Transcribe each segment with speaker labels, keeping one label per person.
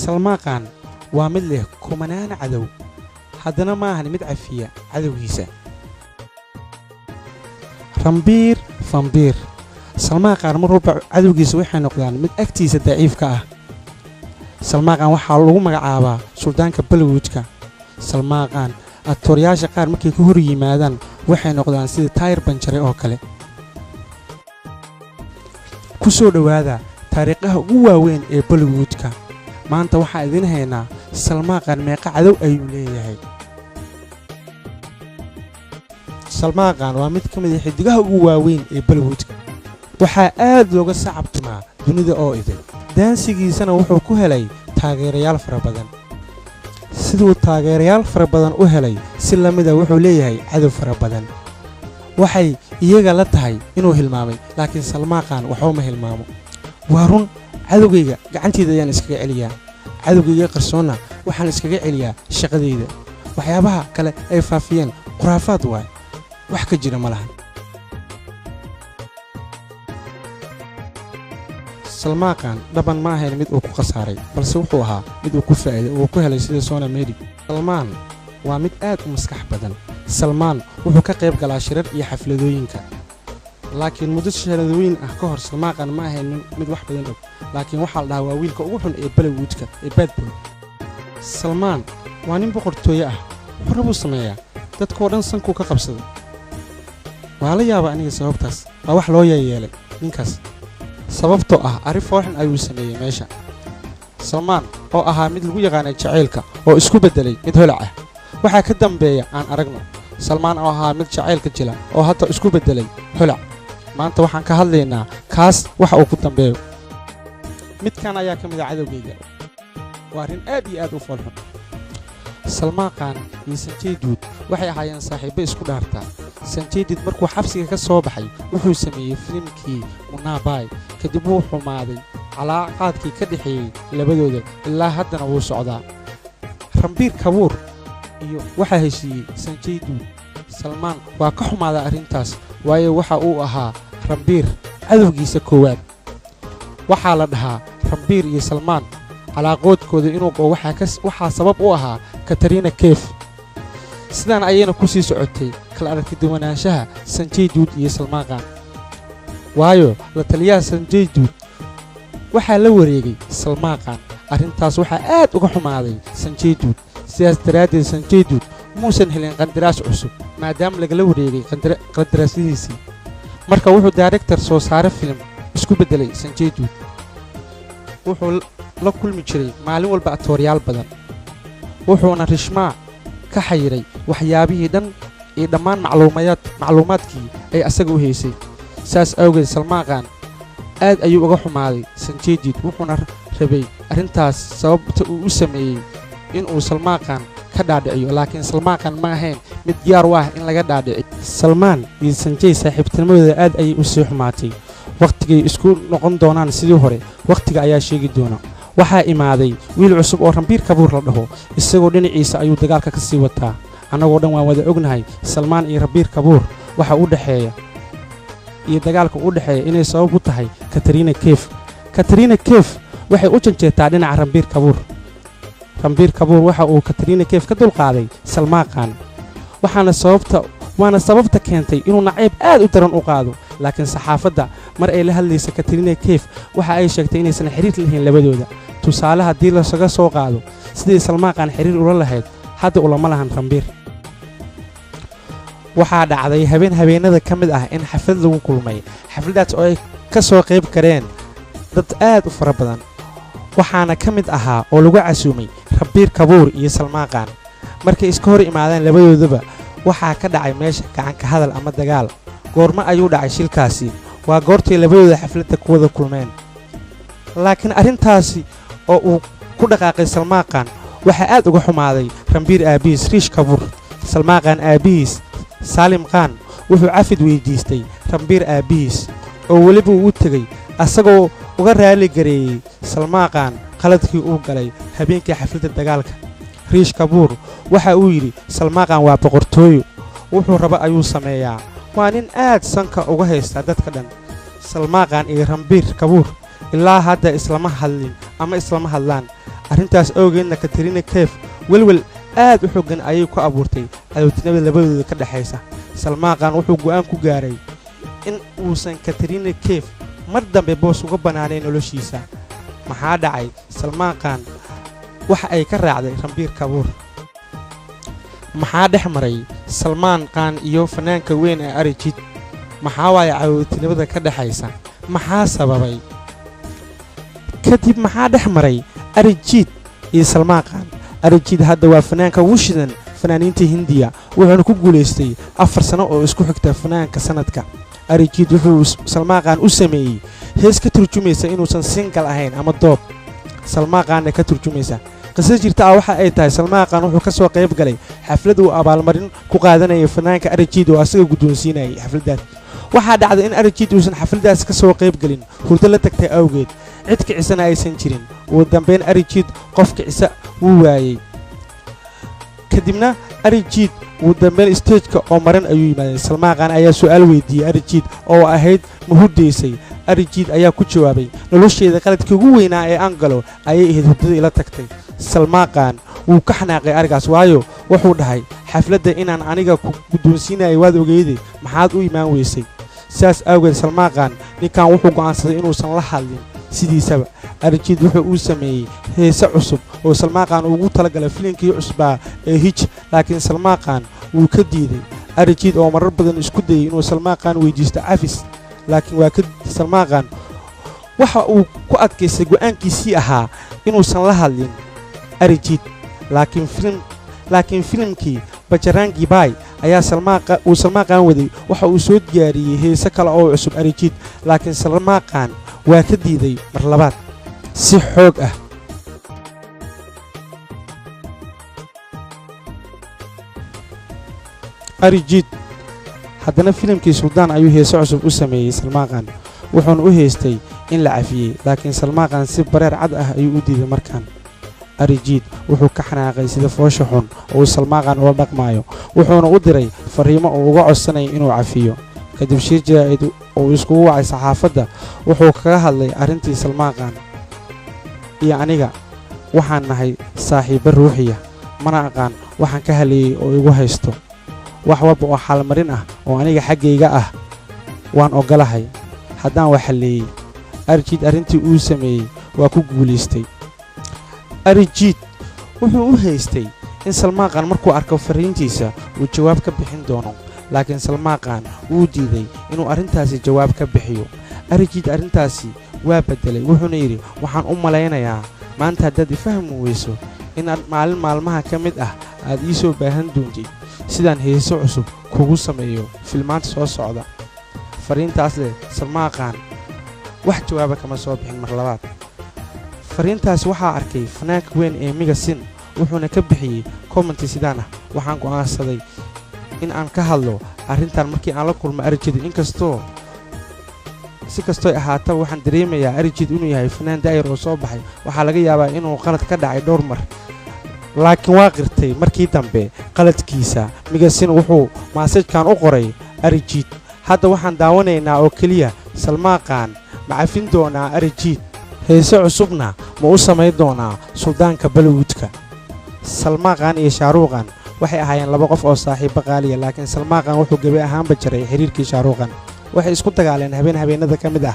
Speaker 1: salmaaqan waa mid leh kumanaan cadow haddana ma ahan mid cafiya cadowgiisa rambiir fambiir salmaaqan mar walba cadowgiisa waxay noqdaan mid agtiisa daciifka ah salmaaqan waxaa lagu magacaabaa suldaanka Bollywoodka salmaaqan aktoryaasha qaar markay ku hor yimaadaan waxay noqdaan sida taayir banjare oo kale ku soo dhawaada taariikhaha ugu waaweyn ee Bollywoodka maanta waxaa idin haynaa salmaaqan meeqa cadow ayuu leeyahay salmaaqan waa mid ka mid ah xidigaha ugu waaweyn ee Bollywoodka waxaa aad looga sacabtumaa dunida oo idin daansigiisana wuxuu ku helay taageerayaal fara badan sidoo taageerayaal fara badan u helay si lamida wuxuu leeyahay cadow fara badan waxay iyaga la tahay inuu hilmaamay laakiin salmaaqan waxba ma hilmaamo waa run cadowgayga gacanteeda ayaan iskaga celiyaa cadowgayga qarsoonna waxaan iskaga celiyaa shaqadeyda waxyaabaha kale ay faafiyeen quraafaad waay wax ka jira ma lahan salmaaqan dhaban ma ahayn mid uu ku khasaaray balse wuxuu ahaa mid uu ku faa'iiday oo ku helay sida Sona Medi salmaan waa mid aad u maskax badan salmaan wuxuu ka qayb galaa shirar iyo xafladooyinka laakiin muddo shaqadooyin ah ka hor salmaaqan ma ahayn mid wax badan og laakiin waxa la dhahaa waa wiilka ugu xun ee Bollywoodka ee Bad Boy salmaan waa nin boqortooyo ah wuxuu sameeyaa dadkoo dhan sanku ka qabsaday waa la yaabaa aniga sababtaas waa wax loo yeelay ninkaas sababtoo ah arrin fooxin ayuu sameeyay meesha salmaan oo ahaa mid lagu yaqaanay jaceylka oo isku bedelay mid holac ah waxa ka dambeeya aan aragno salmaan oo ahaa mid jaceylka jila oo hadda isku bedelay holac maanta waxaan ka hadlaynaa kaas waxa uu ku dambeeyo midkan ayaa ka mid ah cadowgayga waa arrin aad iyo aad u foolxun salmaaqan iyo Sanjay Dutt waxay ahaayeen saaxiibo isku dhaarta Sanjay Dutt markuu xabsiga ka soo baxay wuxuu sameeyay filimkii Munaabai kadib uu xumaaday calaaqaadkii ka dhaxeeyay labadooda ilaa haddana wuu socdaa Ranbir Kapoor iyo waxa heshiiyay Sanjay Dutt salmaan waa ka xumaaday arrintaas waayo waxa uu ahaa Ranbir cadowgiisa koowaad waxaa la dhahaa Ranbir iyo salmaan calaaqoodkooda inuu waxa sabab u ahaa Katrina Kaif sidaan ayayna ku sii socotay kala aragti duwanaanshaha Sanjay Dutt iyo salmaaqan waayo la taliyaha Sanjay Dutt waxa la wareegay salmaaqan arrintaas waxa aad uga xumaaday Sanjay Dutt sidaas daraadeed Sanjay Dutt muusan helin qandaraas cusub maadaama laga wareegay qandaraasidiisii marka wuxuu director soo saaray film isku bedelay Sanjay Dutt wuxuu la kulmi jiray maalin walba aktoryaal badan wuxuuna rishmaa ka xayiray waxyaabihii dhan ee dhammaan macluumaadkii ay asaga u heysay saas awgeed salmaaqan aad ayuu uga xumaaday Sanjay Dutt wuxuuna rabay arrintaas sababta uu u sameeyay in uu salmaaqan ka dhaadhiciyo laakiin salmaaqan ma ahayn mid diyaar u ah in laga dhaadhiciyo salmaan iyo Sanjay saaxiibtinimadooda aad ayay u sii xumaatay waqtigay isku noqon doonaan sidii hore waqtiga ayaa sheegi doona waxaa imaaday wiil cusub oo Ranbir Kapoor la dhaho isagoo dhinaciisa ayuu dagaalka ka sii wataa annagoo dhan waan wada ognahay salmaan iyo Ranbir Kapoor waxa u dhaxeeya iyo dagaalka u dhaxeeya inay sabab u tahay Katrina Kaif waxay u janjeetaa dhinaca Ranbir Kapoor waxa uu Katrina Kaif ka dulqaaday salmaaqan waana sababta keentay inuu nacayb aad u daran u qaado laakiin saxaafadda mar ay la hadlaysa Katrina Kaif waxa ay sheegtay inaysan xiriir lahayn labadooda tusaale haddii la saga soo qaado sidii salmaaqan xiriir ula lahayd hadda ulama lahan Ranbir waxaa dhacday habeenada ka mid ah in xaflad lagu kulmay xafladaas oo ay ka soo qayb kareen dad aad u fara badan waxaana ka mid ahaa oo lagu casuumay Ranbir Kapoor iyo salmaaqan markay iska hor imaadeen labadoodaba waxaa ka dhacay meesha gacan ka hadal ama dagaal goorma ayuu dhacay shilkaasi waa goortii labadooda xafladda ku wada kulmeen laakiin arrintaasi oo uu ku dhaqaaqay salmaaqan waxa aad uga xumaaday Ranbir aabiis Rishi Kapoor salmaaqan aabiis Salim Khan wuxuu cafid weydiistay Ranbir aabiis oo waliba uu tagay asagoo uga raali gareeyay salmaaqan qaladkii uu galay habeenkii xafladda dagaalka Rishi Kapoor waxa uu yiri salmaaqan waa boqortooyo wuxuu raba ayuu sameeyaa waa nin aad sanka uga haysta dadka dhan salmaaqan iyo Ranbir Kapoor ilaa hadda islama hadlaan arrintaas awgeedna Katrina Kaif welwel aad u xooggan ayay ku abuurtay cadowtinimada labadooda ka dhaxaysa. Salmaan Khan wuxuu go'aan ku gaaray in uusan Katrina Kaif mar dambe boos uga banaanayn noloshiisa. Maxaa dhacay? Salmaan Khan waxa ay ka raacday Ranbir Kapoor. maxaa dhex maray Salmaan Khan iyo fanaanka weyn ee Arijit? maxaa waaya cadowtinimada ka dhaxaysa? maxaa sababay? kadib maxaa dhex maray Arijit iyo Salmaan Khan? Arijit hadda waa fanaanka ugu shidan fanaaniinta Hindiya, wuxuuna ku guuleystay 4 sano oo isku xigta fanaanka sanadka. Arijit wuxuu Salmaan Khan u sameeyay hees ka turjumaysa inuusan single ahayn ama doob. Salmaan Khan ka turjumaysa qisada jirta waxa ay tahay Salmaan Khan wuxuu ka soo qayb galay xaflad uu abaalmarin ku qaadanayay fanaanka Arijit oo asaga guddoonsiinayay xafladaas. waxaa dhacday in Arijit uusan xafladaas ka soo qayb galin hurdo la tagtay awgeed, cid kicisana aysan jirin. ugu dambeyn Arijit qof kicisa wuu waayay. kadibna Arijit ugu dambeyn stage-ka oo maran ayuu yimaaday. Salmaan Khan ayaa su'aal weydiiyay Arijit oo ahayd ma hurdaysay. Arijit ayaa ku jawaabay nolosheeda qaladkii ugu weynaa ee aan galo ayay ahayd hurdada ila tagtay. Salmaan Khan wuu ka xanaaqay arigaas, waayo wuxuu dhahay xafladda inaan aniga ku guddoonsiinayay waad ogeyday, maxaad u imaan weysay? sidaas awgeed Salmaan Khan ninkan wuxuu go'aansaday inuusan la hadlin sidiisaba. Arijit wuxuu uu sameeyay heese cusub oo Salmaan Khan ugu talagalay filimkii cusbaa ee Hitch, laakiin Salmaan Khan wuu ka diiday. Arijit oo marar badan isku dayay inuu Salmaan Khan weydiisto cafis, laakiin waa ka Salmaan Khan waxa uu ku adkaystay go'aankiisii ahaa inuusan la hadlin Arijit. laakiin filimkii Bajrangi Bhaai ayaa Salmaan Khan waday waxa uu soo diyaariyay heese kale oo cusub Arijit, laakiin Salmaan Khan waa ka diiday mar labaad si xoog ah. Arijit haddana filimkii Suldaan ayuu heese cusub u sameeyay Salmaan Khan, wuxuuna u heystay in la cafiyey, laakiin Salmaan Khan si bareer cad ah ayuu u diiday markaan. Arijit wuxuu ka xanaaqay sida foosha xun oo Salmaan Khan ula dhaqmayo, wuxuuna u diray fariimo oo uga codsanaya inuu cafiyo. kadib shir jaraa'id oo iskugu wacay saxaafadda wuxuu kaga hadlay arrintii Salmaan Khan iyo aniga waxaan nahay saaxiibo ruuxiya, mana aqaan waxaan ka haleeyay oo igu haysto. wax walba oo xalmarin ah oo aniga xaggayga ah waan ogolahay haddaan wax haleeyay. Arijit arrintii uu sameeyay waa ku guuleystay. Arijit wuxuu u haystay in Salmaan Khan markuu arko fariintiisa uu jawaab ka bixin doono, laakiin Salmaan Khan wuu diiday inuu arrintaasi jawaab ka bixiyo. Arijit arrintaasi waa bedelay, wuxuuna yidhi waxaan u malaynayaa maanta haddaad ifahmi weyso inaad maalin maalmaha ka mid ah aad ii soo baahan doontid sidaan heese cusub kugu sameeyo filmaanta soo socda. fariintaas leh Salmaan Khan wax jawaaba kama soo bixin mar labaad. fariintaas waxaa arkay fanaanka weyn ee Mega Sin, wuxuuna ka bixiyey comment sidaan ah. waxaan go'aansaday in aan ka hadlo arrintan markii aan la kulmo Arijit, si kastoo ahaataba waxaan dareemayaa Arijit inuu yahay fanaan daayir oo soo baxay. waxaa laga yaabaa inuu qalad ka dhacay dhowr mar, laakiin waa qirtay markii dambe qaladkiisa. Mega Sin wuxuu maasajkan u qoray Arijit. hadda waxaan daawanaynaa oo keliya Salmaan Khan ma cafin doonaa Arijit, heese cusubna ma u samayn doonaa Suldaanka Bollywoodka. Salmaan Khan iyo Shahrukh Khan waxay ahaayeen laba qof oo saaxiibo qaaliya, laakiin Salmaan Khan wuxuu gabi ahaanba jaray xiriirkii Shahrukh Khan. waxay isku dagaaleen habeenada ka mid ah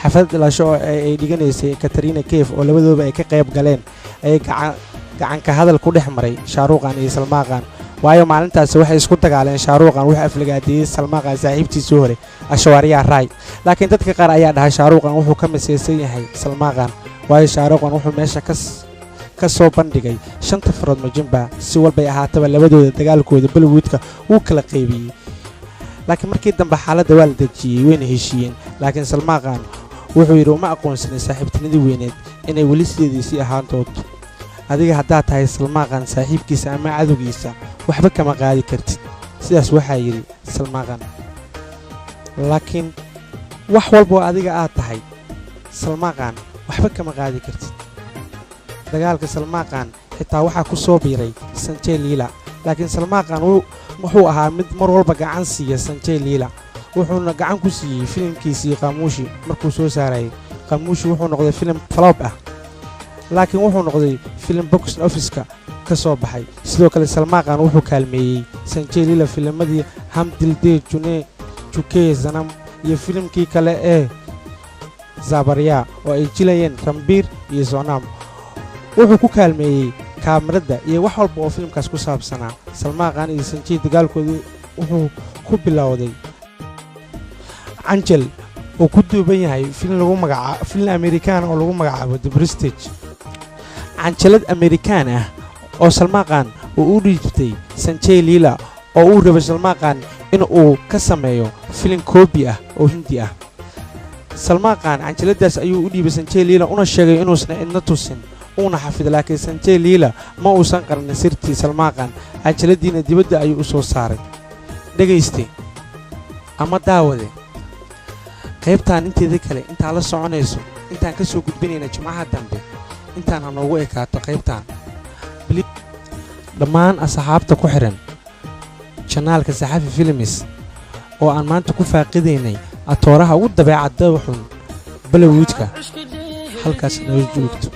Speaker 1: xaflad dhalasho oo ay dhiganaysay Katrina Kaif oo labadooba ay ka qayb galeen. ay gacan ka hadal ku dhex maray Shahrukh Khan iyo Salmaan Khan, waayo maalintaas waxay isku dagaaleen. Shahrukh Khan wuxuu aflagaadeeyay Salmaan Khan saaxiibtiisii hore Aishwarya Rai, laakiin dadka qaar ayaa dhahay Shahrukh Khan wuxuu ka masaysan yahay Salmaan Khan, waayo Shahrukh Khan wuxuu meesha ka soo bandhigay 5 farood majinba. si walbay ahaataba labadooda dagaalkooda Bollywoodka wuu kala qaybiyey, laakiin markii dambe xaaladda waa la dejiyey wayna heshiiyeen. laakiin Salmaan Khan wuxuu yidhi uma aqoonsanin saaxiibtinidii weyneed inay weli sideediisii ahaan doonto. adiga haddaad tahay Salmaan Khan saaxiibkiisa ama cadowgiisa waxba kama qaadi kartid, sidaas waxaa yidhi Salmaan Khan. laakiin wax walba oo adiga aad tahay Salmaan Khan waxba kama qaadi kartid. dagaalka Salmaan Khan xitaa waxaa ku soo biiray Sanjay Leela, laakiin Salmaan Khan wuxuu ahaa mid mar walba gacan siiya Sanjay Leela, wuxuuna gacan ku siiyey filimkiisii Khamushi markuu soo saarayay. Khamushi wuxuu noqday filim flop ah, laakiin wuxuu noqday filim box office-ka ka soo baxay. sidoo kale Salmaan Khan wuxuu kaalmeeyey Sanjay Leela filamadii Hum Dil De Chuke Zanam iyo filimkii kale ee Zabariya oo ay jilayeen Ranbir iyo Sonam. wuxuu ku kaalmeeyey kaamirada iyo wax walba oo filimkaas ku saabsanaa. Salmaan Khan iyo Sanjay dagaalkoodu wuxuu ku bilowday Angel oo ku duuban yahay film American oo lagu magacaabo The Prestige. Angelad American ah oo Salmaan Khan uu u dhiibtay Sanjay Leela oo uu rabay Salmaan Khan in uu ka sameeyo filim koobi ah oo Hindi ah. Salmaan Khan angeladaas ayuu u dhiibay Sanjay Leela una sheegay inuusan idna tusin una xafid, laakiin Sanjay Leela ma uusan qarin sirtii Salmaan Khan. angeladiina dibadda ayuu u soo saaray. dhagayste ama daawade qaybtaan inteeda kale inta la soconayso intaan ka soo gudbinayna jimcaha dambe intaan noogu ekaato qaybtaan. dhammaan asxaabta ku xiran channelka Saxafi Films oo aan maanta ku faaqidaynay atooraha ugu dabeecadda xun Bollywoodka halkaas noo joogto.